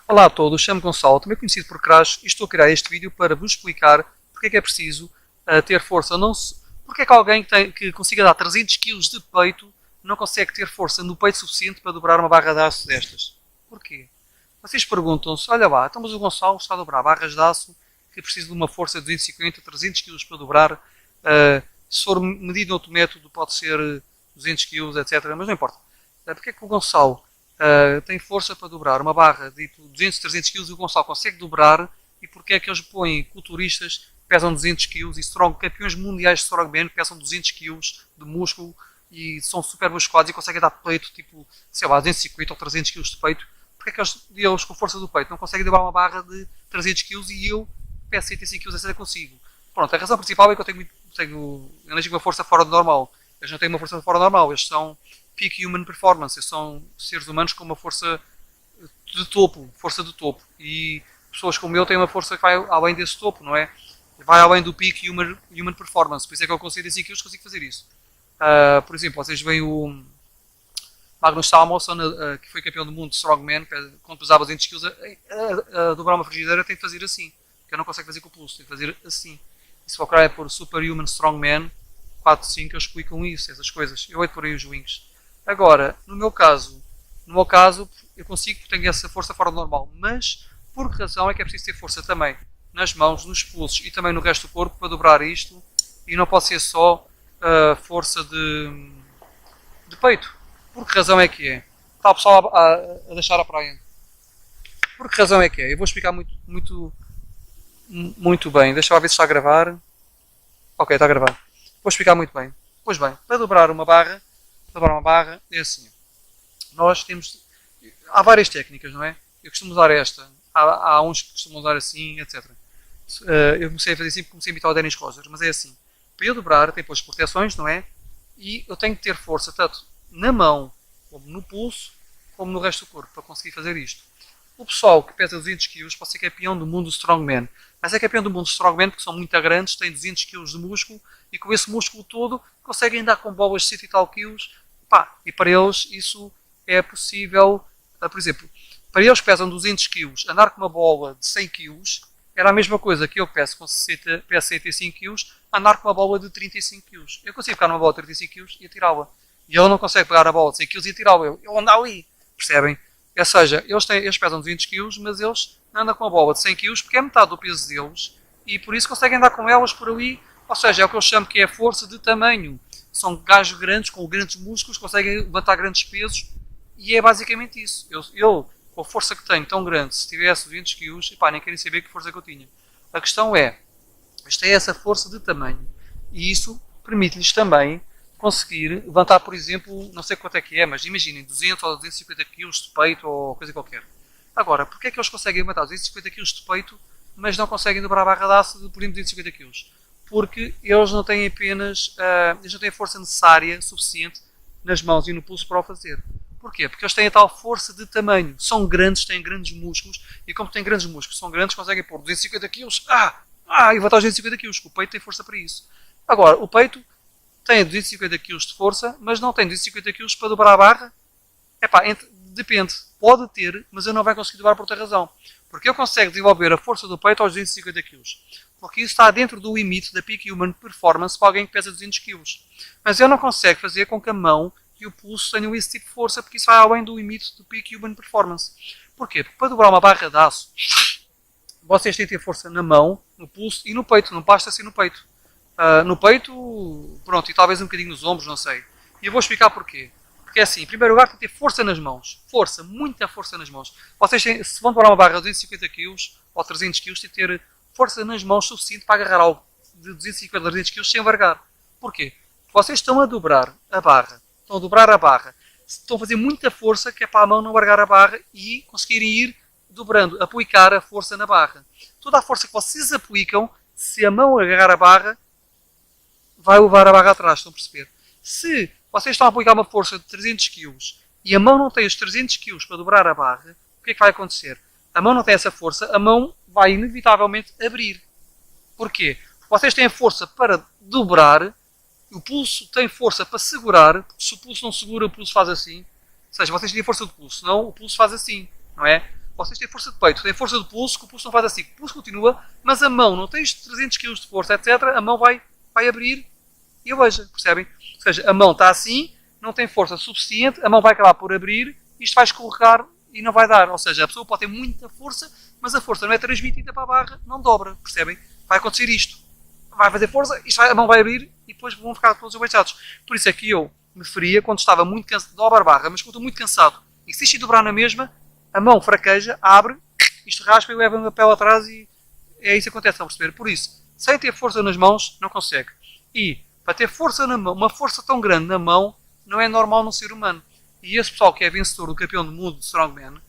Olá a todos, chamo-me Gonçalo, também conhecido por Crash, e estou a criar este vídeo para vos explicar porque é que é preciso ter força. Porque é que alguém que consiga dar 300 kg de peito não consegue ter força no peito suficiente para dobrar uma barra de aço destas? Porquê? Vocês perguntam-se, olha lá, então mas o Gonçalo está a dobrar barras de aço que precisa de uma força de 250, 300 kg para dobrar. Se for medido noutro método pode ser 200 kg, etc. Mas não importa. Porque é que o Gonçalo tem força para dobrar uma barra de 200, 300 kg e o Gonçalo consegue dobrar, e porque é que eles põem culturistas que pesam 200 kg e campeões mundiais de strongman pesam 200 kg de músculo e são super musculados e conseguem dar peito, tipo, sei lá, 250 ou 300 kg de peito? Porque é que eles com força do peito não conseguem dobrar uma barra de 300 kg e eu peço 105 kg, etc. consigo? Pronto, a razão principal é que eu não tenho uma força fora do normal. Eles não têm uma força fora do normal, eles são peak human performance, são seres humanos com uma força de topo, e pessoas como eu têm uma força que vai além desse topo, não é? Vai além do peak human performance, por isso é que eu consigo 5 kg, consigo fazer isso. Por exemplo, vocês veem o Magnus Samuelsson, que foi campeão do mundo de Strongman, quando pesava 200 kg, a dobrar uma frigideira tem que fazer assim, que eu não consigo fazer com o pulso, tem que fazer assim. E se procurar é por Superhuman Strongman 4, 5, eles explicam isso, essas coisas. Eu hei de por aí os links. Agora, no meu caso, eu consigo porque tenho essa força fora do normal, mas por que razão é que é preciso ter força também nas mãos, nos pulsos e também no resto do corpo para dobrar isto, e não pode ser só força de peito? Por que razão é que é? Está o pessoal a deixar a praia. Por que razão é que é? Eu vou explicar muito bem. Deixa eu ver se está a gravar. Ok, está a gravar. Vou explicar muito bem. Pois bem, para dobrar uma barra é assim. Nós temos. Há várias técnicas, não é? Eu costumo usar esta. Há uns que costumam usar assim, etc. Eu comecei a fazer assim porque comecei a imitar o Dennis Rogers, mas é assim. Para eu dobrar, tem depois proteções, não é? E eu tenho que ter força tanto na mão, como no pulso, como no resto do corpo, para conseguir fazer isto. O pessoal que pesa 200 kg pode ser campeão do mundo do Strongman, mas é campeão do mundo do Strongman porque são muito grandes, têm 200 kg de músculo e com esse músculo todo conseguem andar com bolas de 100 e tal quilos. E para eles isso é possível. Por exemplo, para eles que pesam 200 kg, andar com uma bola de 100 kg era a mesma coisa que eu peço com 65 kg, andar com uma bola de 35 kg. Eu consigo pegar numa bola de 35 kg e atirá-la. E ele não consegue pegar a bola de 100 kg e atirá-la. Ele anda ali. Percebem? Ou seja, eles pesam 200 kg, mas eles andam com a bola de 100 kg porque é metade do peso deles e por isso conseguem andar com elas por ali. Ou seja, é o que eu chamo que é força de tamanho. São gajos grandes, com grandes músculos, conseguem levantar grandes pesos e é basicamente isso. Eu com a força que tenho tão grande, se tivesse 200 kg, nem querem saber que força que eu tinha. A questão é, esta é essa força de tamanho e isso permite-lhes também conseguir levantar, por exemplo, não sei quanto é que é, mas imaginem 200 ou 250 kg de peito ou coisa qualquer. Agora, porquê é que eles conseguem levantar 250 kg de peito, mas não conseguem dobrar a barra de aço de, por exemplo, 250 kg? Porque eles não têm eles não têm a força necessária, suficiente, nas mãos e no pulso para o fazer. Porquê? Porque eles têm a tal força de tamanho. São grandes, têm grandes músculos, e como têm grandes músculos, são grandes, conseguem pôr 250 kg, e levantar os 250 kg, o peito tem força para isso. Agora, o peito tem 250 kg de força, mas não tem 250 kg para dobrar a barra? Depende. Pode ter, mas eu não vai conseguir dobrar por outra razão. Porque eu consigo desenvolver a força do peito aos 250 kg. Porque isso está dentro do limite da Peak Human Performance para alguém que pesa 200 kg. Mas eu não consigo fazer com que a mão e o pulso tenham esse tipo de força, porque isso vai além do limite do Peak Human Performance. Porquê? Porque para dobrar uma barra de aço, vocês têm que ter força na mão, no pulso e no peito. Não basta assim no peito. No peito, pronto, e talvez um bocadinho nos ombros, não sei. E eu vou explicar porquê. Porque é assim, em primeiro lugar tem que ter força nas mãos. Força, muita força nas mãos. Vocês se vão dobrar uma barra de 250 kg ou 300 kg, têm que ter força nas mãos suficiente para agarrar algo de 250 ou 300 kg sem largar. Porquê? Porque vocês estão a dobrar a barra. Estão a fazer muita força que é para a mão não largar a barra e conseguirem ir dobrando, aplicar a força na barra. Toda a força que vocês aplicam, se a mão agarrar a barra, vai levar a barra atrás, estão a perceber? Se vocês estão a aplicar uma força de 300 kg e a mão não tem os 300 kg para dobrar a barra, o que é que vai acontecer? A mão não tem essa força, a mão vai inevitavelmente abrir. Porquê? Porque vocês têm força para dobrar, o pulso tem força para segurar, porque se o pulso não segura, o pulso faz assim. Ou seja, vocês têm força do pulso, senão o pulso faz assim, não é? vocês têm força de peito, têm força do pulso, que o pulso não faz assim, o pulso continua, mas a mão não tem 300 kg de força, etc. A mão vai abrir e eu vejo, percebem? Ou seja, a mão está assim, não tem força suficiente, a mão vai acabar por abrir, isto vai escorregar e não vai dar. Ou seja, a pessoa pode ter muita força, mas a força não é transmitida para a barra, não dobra, percebem? Vai acontecer isto. Vai fazer força, a mão vai abrir e depois vão ficar todos abaixados. Por isso é que eu me feria quando estava muito cansado, dobro a barra, mas quando estou muito cansado e se isto dobrar na mesma, a mão fraqueja, abre, isto raspa e leva-me a pele atrás e é isso que acontece, estão a perceber? Por isso, sem ter força nas mãos, não consegue. E para ter força na mão, uma força tão grande na mão, não é normal num ser humano. E esse pessoal que é vencedor do campeão do mundo de Strongman,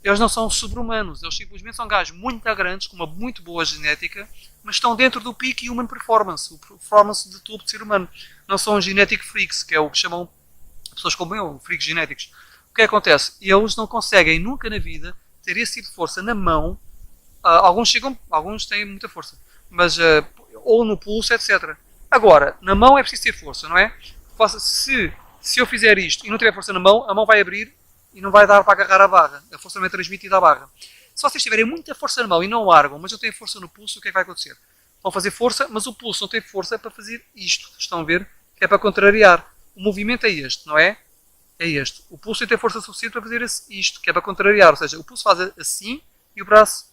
eles não são sobre-humanos, eles simplesmente são gajos muito grandes, com uma muito boa genética, mas estão dentro do peak human performance, o performance de tudo de ser humano. Não são genetic freaks, que é o que chamam pessoas como eu, freaks genéticos. O que acontece? Eles não conseguem nunca na vida ter esse tipo de força na mão. Alguns chegam, alguns têm muita força, mas ou no pulso, etc. Agora, na mão é preciso ter força, não é? Se eu fizer isto e não tiver força na mão, a mão vai abrir e não vai dar para agarrar a barra. A força não é transmitida à barra. Se vocês tiverem muita força na mão e não largam, mas não têm força no pulso, o que é que vai acontecer? Vão fazer força, mas o pulso não tem força para fazer isto. Estão a ver? Que é para contrariar. O movimento é este, não é? É este. O pulso tem que ter força suficiente para fazer isto, que é para contrariar. Ou seja, o pulso faz assim e o braço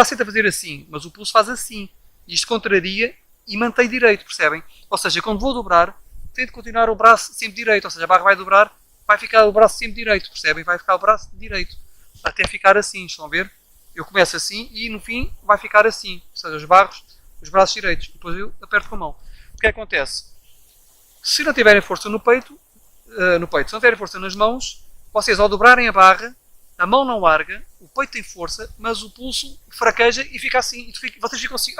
tenta fazer assim, mas o pulso faz assim. E isto contraria e mantém direito, percebem? Ou seja, quando vou dobrar, tento continuar o braço sempre direito. Ou seja, a barra vai dobrar, vai ficar o braço sempre direito, percebem? Vai ficar o braço direito. Até ficar assim, estão a ver? Eu começo assim e no fim vai ficar assim. Ou seja, os braços direitos. Depois eu aperto com a mão. O que acontece? Se não tiverem força no peito, se não tiverem força nas mãos, vocês ao dobrarem a barra, a mão não larga, o peito tem força, mas o pulso fraqueja e fica assim. E vocês ficam assim,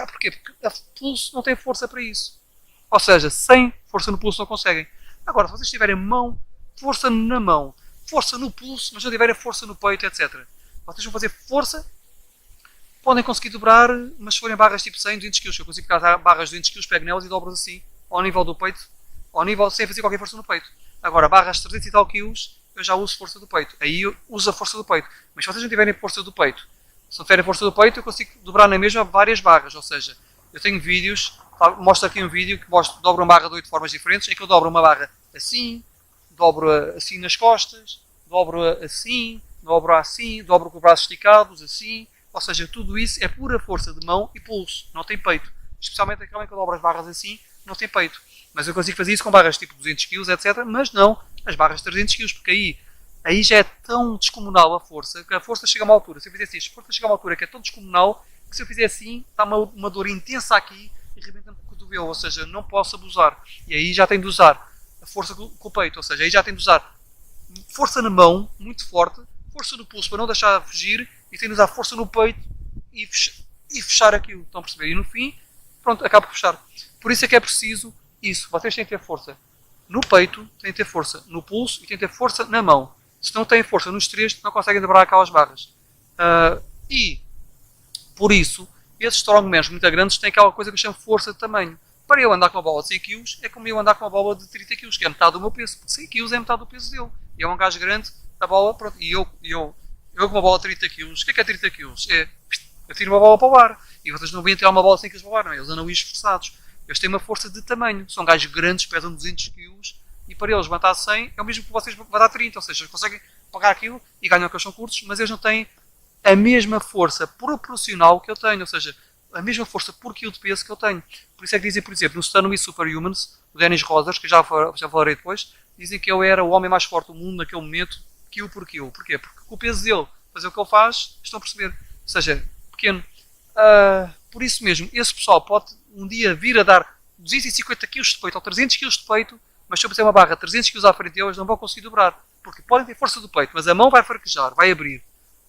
porquê? Porque o pulso não tem força para isso. Ou seja, sem força no pulso não conseguem. Agora, se vocês tiverem força na mão, força no pulso, mas não tiverem força no peito, etc. Vocês vão fazer força, podem conseguir dobrar, mas se forem barras tipo 100, 200 kg, eu consigo pegar barras de 200 kg, pego nelas e dobro assim, ao nível do peito, sem fazer qualquer força no peito. Agora, barras de 300 e tal quilos, eu já uso força do peito. Aí eu uso a força do peito. Mas se vocês não tiverem força do peito, se não tiverem força do peito, eu consigo dobrar na mesma várias barras. Ou seja, eu tenho vídeos, mostro aqui um vídeo que dobro uma barra de 8 formas diferentes, em que eu dobro uma barra assim, dobro assim nas costas, dobro assim, dobro com os braços esticados, assim. Ou seja, tudo isso é pura força de mão e pulso, não tem peito. Especialmente aquela em que eu dobro as barras assim, não tem peito. Mas eu consigo fazer isso com barras tipo 200 kg, etc. Mas não, as barras de 300 kg, porque aí já é tão descomunal a força, que a força chega a uma altura, se eu fizer assim, a força chega a uma altura que é tão descomunal, que se eu fizer assim, está uma dor intensa aqui e rebenta-me com o cotovelo, ou seja, não posso abusar. E aí já tenho de usar a força com o peito, ou seja, aí já tenho de usar força na mão, muito forte, força no pulso para não deixar fugir, e tenho de usar força no peito e fechar aquilo, estão a perceber? E no fim, pronto, acabo por fechar. Por isso é que é preciso isso, vocês têm que ter força no peito, têm que ter força no pulso e têm que ter força na mão. Se não têm força nos três, não conseguem dobrar aquelas barras. E, por isso, esses strongmans muito grandes têm aquela coisa que eu chamo força de tamanho. Para eu andar com uma bola de 100 kg, é como eu andar com uma bola de 30 kg, que é metade do meu peso. Porque 100 kg é metade do peso dele. E é um gajo grande, a bola, pronto. E eu com uma bola de 30 kg, o que é 30 kg? Eu tiro uma bola para o ar. E vocês não vêm tirar uma bola de 100 kg para o ar, não é? Eles andam esforçados. Eles têm uma força de tamanho. São gajos grandes, pesam 200 kg. E para eles levantar 100 é o mesmo que vocês levantar 30. Ou seja, eles conseguem pagar aquilo e ganham que eles são curtos, mas eles não têm a mesma força proporcional que eu tenho. Ou seja, a mesma força por quilo de peso que eu tenho. Por isso é que dizem, por exemplo, no Stanley Superhumans, o Dennis Rosers, que já falarei depois, dizem que eu era o homem mais forte do mundo naquele momento, quilo por quilo. Porquê? Porque com o peso dele, fazer o que ele faz, estão a perceber. Ou seja, pequeno. Por isso mesmo, esse pessoal pode um dia vir a dar 250 kg de peito ou 300 kg de peito, mas se eu puser uma barra 300 kg à frente deles, não vão conseguir dobrar. Porque podem ter força do peito, mas a mão vai fraquejar, vai abrir.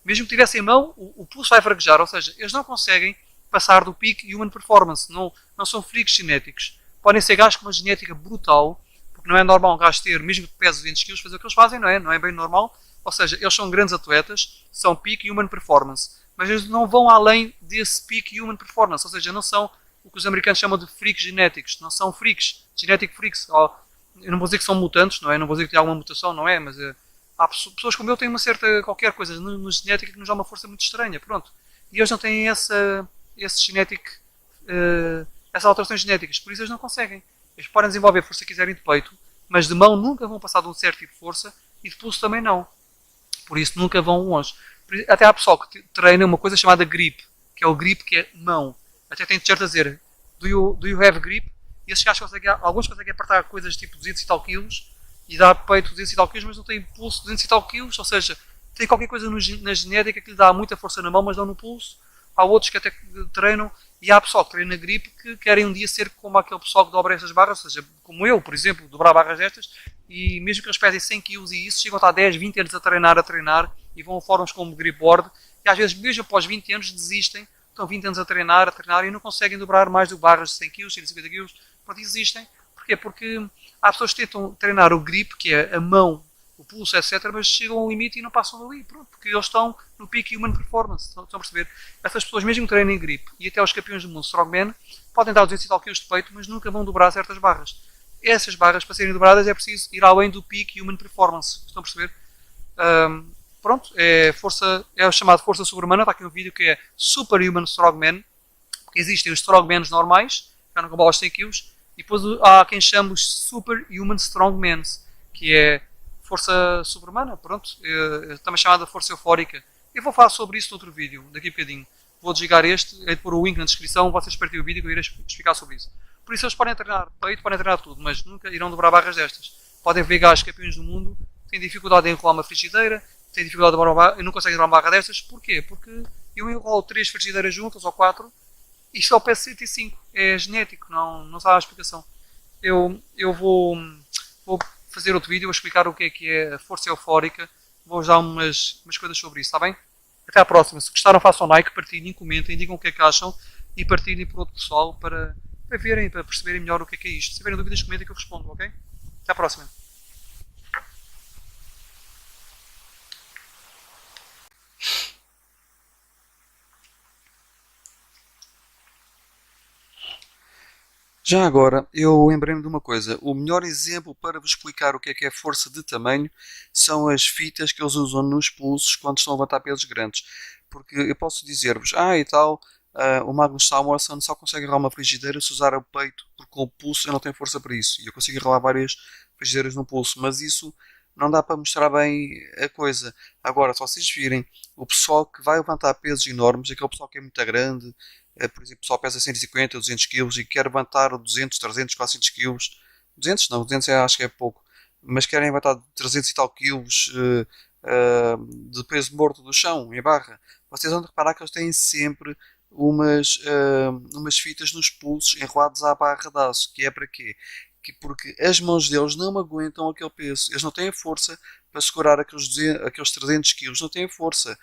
Mesmo que tivessem mão, o pulso vai fraquejar. Ou seja, eles não conseguem passar do peak human performance. Não são freaks genéticos. Podem ser gajos com uma genética brutal, porque não é normal um gajo ter, mesmo que pese 200 kg, fazer o que eles fazem, não é? Não é bem normal. Ou seja, eles são grandes atletas, são peak human performance. Mas eles não vão além desse peak human performance. Ou seja, não são o que os americanos chamam de freaks genéticos. Não são freaks, genetic freaks. Eu não vou dizer que são mutantes, não é? Não vou dizer que tem alguma mutação, não é? Mas Há pessoas como eu têm uma certa qualquer coisa no genética que nos dá uma força muito estranha, pronto. E eles não têm esse genético, essas alterações genéticas, por isso eles não conseguem. Eles podem desenvolver a força que quiserem de peito, mas de mão nunca vão passar de um certo tipo de força e de pulso também não. Por isso nunca vão longe. Até há pessoal que treina uma coisa chamada grip, que é o grip que é mão. Até tem t-shirt a dizer do you have grip? E esses gajos conseguem, alguns conseguem apertar coisas tipo 200 e tal quilos e dar peito 200 e tal quilos, mas não tem pulso 200 e tal quilos, ou seja, tem qualquer coisa na genética que lhe dá muita força na mão, mas não no pulso. Há outros que até treinam, e há pessoal que treina grip que querem um dia ser como aquele pessoal que dobra essas barras, ou seja, como eu, por exemplo, dobrar barras destas, e mesmo que eles pesem 100 kg e isso, chegam a estar 10, 20 anos a treinar, e vão a fóruns como gripboard, e às vezes mesmo após 20 anos desistem, estão 20 anos a treinar, e não conseguem dobrar mais do barras de 100 kg, 150 kg, pronto, desistem. Porquê? Porque há pessoas que tentam treinar o grip, que é a mão, o pulso, etc., mas chegam ao limite e não passam dali, pronto, porque eles estão no peak human performance, estão a perceber? Essas pessoas, mesmo que treinem grip, e até os campeões do mundo strongman, podem dar 200 e tal quilos de peito, mas nunca vão dobrar certas barras. Essas barras, para serem dobradas, é preciso ir além do peak human performance, estão a perceber? Pronto, é o chamado força sobre-humana, está aqui um vídeo que é Superhuman Strongman, porque existem os strongmans normais, que andam com bolas de 100 kg, e depois há quem chama os Superhuman Strongmans, que é força sobre-humana, pronto, também chamada força eufórica. Eu vou falar sobre isso noutro vídeo, daqui a bocadinho. Vou desligar este, hei de pôr o link na descrição, vocês partem o vídeo que eu irei explicar sobre isso. Por isso eles podem treinar peito, podem treinar tudo, mas nunca irão dobrar barras destas. Podem ver gajos campeões do mundo, têm dificuldade em enrolar uma frigideira, têm dificuldade de dobrar uma barra, e não conseguem dobrar uma barra destas. Porquê? Porque eu enrolo 3 frigideiras juntas, ou 4, e só peço 105. É genético, não sabe a explicação. Eu vou fazer outro vídeo, vou explicar o que é a força eufórica, vou dar umas coisas sobre isso, está bem? Até à próxima. Se gostaram, façam like, partilhem, comentem, digam o que é que acham e partilhem para outro pessoal para verem, para perceberem melhor o que é isto. Se tiverem dúvidas, comentem que eu respondo, ok? Até à próxima. Já agora, eu lembrei-me de uma coisa. O melhor exemplo para vos explicar o que é força de tamanho são as fitas que eles usam nos pulsos quando estão a levantar pesos grandes. Porque eu posso dizer-vos, e tal, o Magnus Samuelsson só consegue ralar uma frigideira se usar o peito, porque com o pulso eu não tenho força para isso. E eu consigo ralar várias frigideiras no pulso, mas isso não dá para mostrar bem a coisa. Agora, se vocês virem o pessoal que vai levantar pesos enormes, aquele pessoal que é muito grande, por exemplo, o pessoal pesa 150 ou 200 kg e quer levantar 200, 300, 400 kg, 200 não, 200 acho que é pouco, mas querem levantar 300 e tal quilos de peso morto do chão, em barra, vocês vão reparar que eles têm sempre umas fitas nos pulsos enrolados à barra de aço, que é para quê? Porque as mãos deles não aguentam aquele peso, eles não têm força para segurar aqueles 300 kg, não têm força.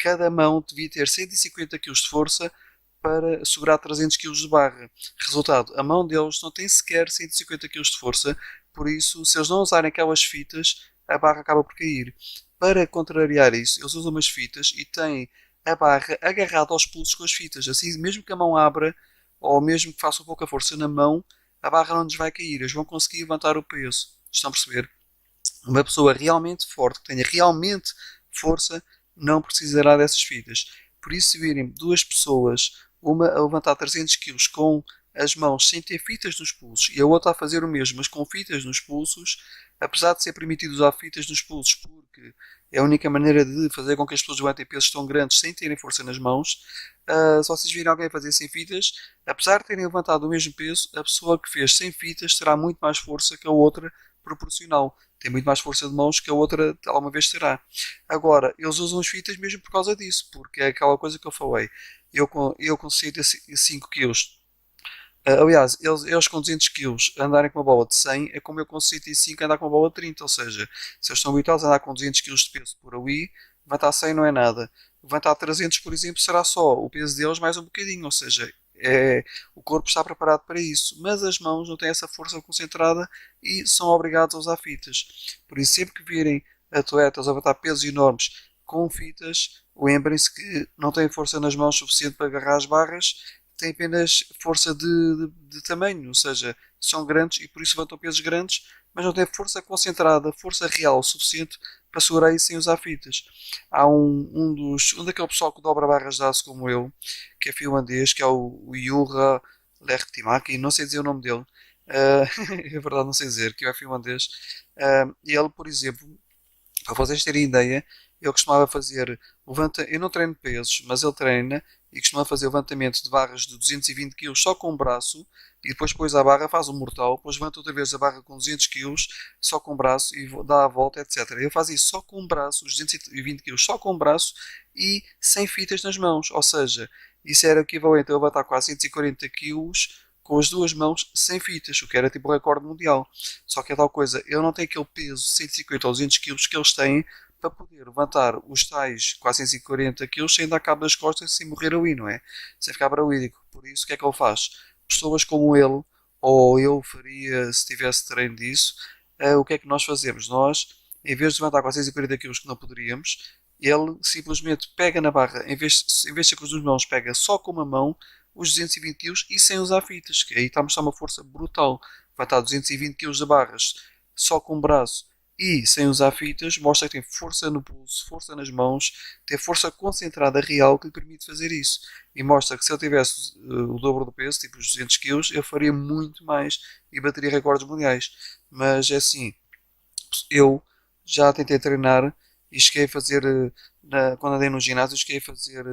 Cada mão devia ter 150 kg de força para segurar 300 kg de barra. Resultado, a mão deles não tem sequer 150 kg de força, por isso, se eles não usarem aquelas fitas, a barra acaba por cair. Para contrariar isso, eles usam umas fitas e têm a barra agarrada aos pulsos com as fitas. Assim, mesmo que a mão abra, ou mesmo que façam pouca força na mão, a barra não lhes vai cair. Eles vão conseguir levantar o peso. Estão a perceber? Uma pessoa realmente forte, que tenha realmente força, não precisará dessas fitas. Por isso, se virem duas pessoas, uma a levantar 300 kg com as mãos sem ter fitas nos pulsos e a outra a fazer o mesmo, mas com fitas nos pulsos, apesar de ser permitido usar fitas nos pulsos, porque é a única maneira de fazer com que as pessoas levantem pesos tão grandes sem terem força nas mãos, se vocês virem alguém fazer sem fitas, apesar de terem levantado o mesmo peso, a pessoa que fez sem fitas terá muito mais força que a outra proporcional. Tem muito mais força de mãos que a outra alguma vez terá. Agora, eles usam as fitas mesmo por causa disso, porque é aquela coisa que eu falei. Eu com 105 kg, aliás, eles com 200 kg andarem com uma bola de 100 é como eu com 105 andar com uma bola de 30, ou seja, se eles estão habituados a andar com 200 kg de peso por ali, levantar 100 não é nada. Levantar 300, por exemplo, será só o peso deles mais um bocadinho, ou seja, o corpo está preparado para isso, mas as mãos não têm essa força concentrada e são obrigados a usar fitas. Por isso, sempre que virem atletas a levantar pesos enormes com fitas, lembrem-se que não têm força nas mãos suficiente para agarrar as barras, têm apenas força de tamanho, ou seja, são grandes e por isso levantam pesos grandes, mas não tem força concentrada, força real suficiente para segurar isso sem usar fitas. Há um daquele pessoal que dobra barras de aço como eu, que é finlandês, que é o Juha Lehtimäki, não sei dizer o nome dele. É verdade, não sei dizer, que é finlandês. E ele, por exemplo, para vocês terem ideia, ele costumava fazer, eu não treino pesos, mas ele treina e costuma fazer levantamento de barras de 220 kg só com o braço e depois pôs a barra, faz um mortal, depois levanta outra vez a barra com 200 kg só com o braço e dá a volta, etc. Ele faz isso só com o braço, os 220 kg só com o braço e sem fitas nas mãos, ou seja, isso era equivalente a levantar quase 140 kg com as duas mãos sem fitas, o que era tipo o recorde mundial. Só que é tal coisa, ele não tem aquele peso 150 ou 200 kg que eles têm para poder levantar os tais quase 140 kg sem dar cabo das costas sem morrer ali, não é? Sem ficar paralítico. Por isso, o que é que ele faz? Pessoas como ele, ou eu faria se tivesse treino disso, o que é que nós fazemos? Nós, em vez de levantar quase 140 kg que não poderíamos, ele simplesmente pega na barra, em vez de ser com as duas mãos, pega só com uma mão os 220 kg e sem usar fitas, que aí está a mostrar uma força brutal. Levantar 220 kg de barras só com o braço e sem usar fitas, mostra que tem força no pulso, força nas mãos, tem força concentrada real que lhe permite fazer isso. E mostra que se ele tivesse o dobro do peso, tipo os 200 kg, ele faria muito mais e bateria recordes mundiais. Mas é assim, eu já tentei treinar e cheguei a fazer, quando andei no ginásio, cheguei a fazer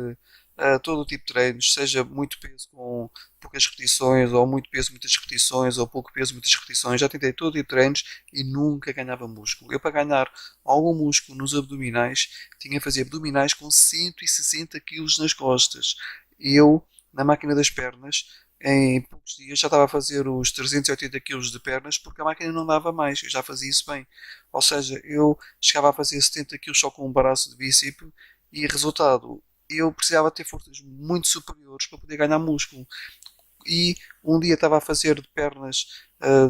todo o tipo de treinos, seja muito peso com poucas repetições, ou muito peso, muitas repetições, ou pouco peso, muitas repetições. Já tentei todo tipo de treinos e nunca ganhava músculo. Eu, para ganhar algum músculo nos abdominais, tinha a fazer abdominais com 160 quilos nas costas. E eu, na máquina das pernas, em poucos dias já estava a fazer os 380 quilos de pernas porque a máquina não dava mais, eu já fazia isso bem. Ou seja, eu chegava a fazer 70 quilos só com um braço de bíceps e resultado, eu precisava ter forças muito superiores para poder ganhar músculo. E um dia estava a fazer de pernas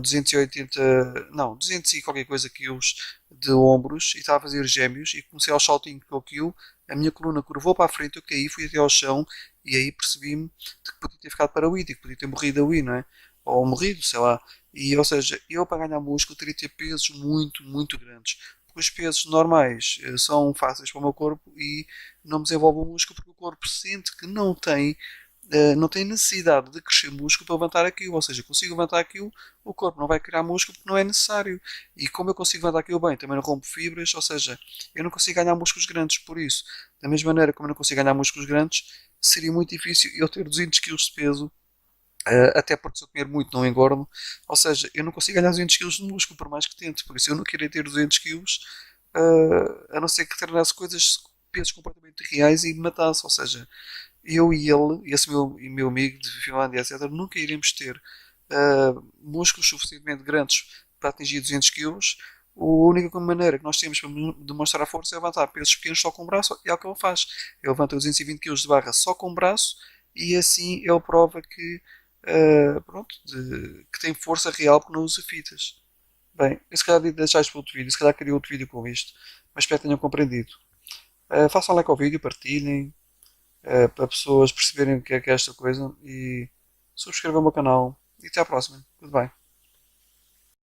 280, não, 200 e qualquer coisa quilos de ombros e estava a fazer gêmeos e comecei ao saltinho com aquilo, a minha coluna curvou para a frente, eu caí, fui até ao chão e aí percebi-me que podia ter ficado paralítico, podia ter morrido ali, não é? Ou morrido, sei lá. E, ou seja, eu para ganhar músculo teria que ter pesos muito, muito grandes. Porque os pesos normais são fáceis para o meu corpo e não me desenvolve o músculo porque o corpo sente que não tem necessidade de crescer músculo para levantar aquilo, ou seja, consigo levantar aquilo, o corpo não vai criar músculo porque não é necessário. E como eu consigo levantar aquilo bem, também não rompo fibras, ou seja, eu não consigo ganhar músculos grandes por isso. Da mesma maneira como eu não consigo ganhar músculos grandes, seria muito difícil eu ter 200 kg de peso, até porque se eu comer muito não engordo, ou seja, eu não consigo ganhar 200 kg de músculo por mais que tente, por isso eu não queria ter 200 kg, a não ser que treinasse coisas, pesos completamente reais e me matasse, ou seja, eu e ele, e esse meu amigo de Finlândia, etc., nunca iremos ter músculos suficientemente grandes para atingir 200 quilos. A única maneira que nós temos para demonstrar a força é levantar pesos pequenos só com o braço, e é o que ele faz. Ele levanta 220 quilos de barra só com o braço, e assim ele prova que, pronto, que tem força real porque não usa fitas. Bem, eu se calhar devia deixar isto para outro vídeo, se calhar queria outro vídeo com isto, mas espero que tenham compreendido. Façam like ao vídeo, partilhem, para pessoas perceberem o que é esta coisa e subscrevam o meu canal. E até à próxima. Tudo bem.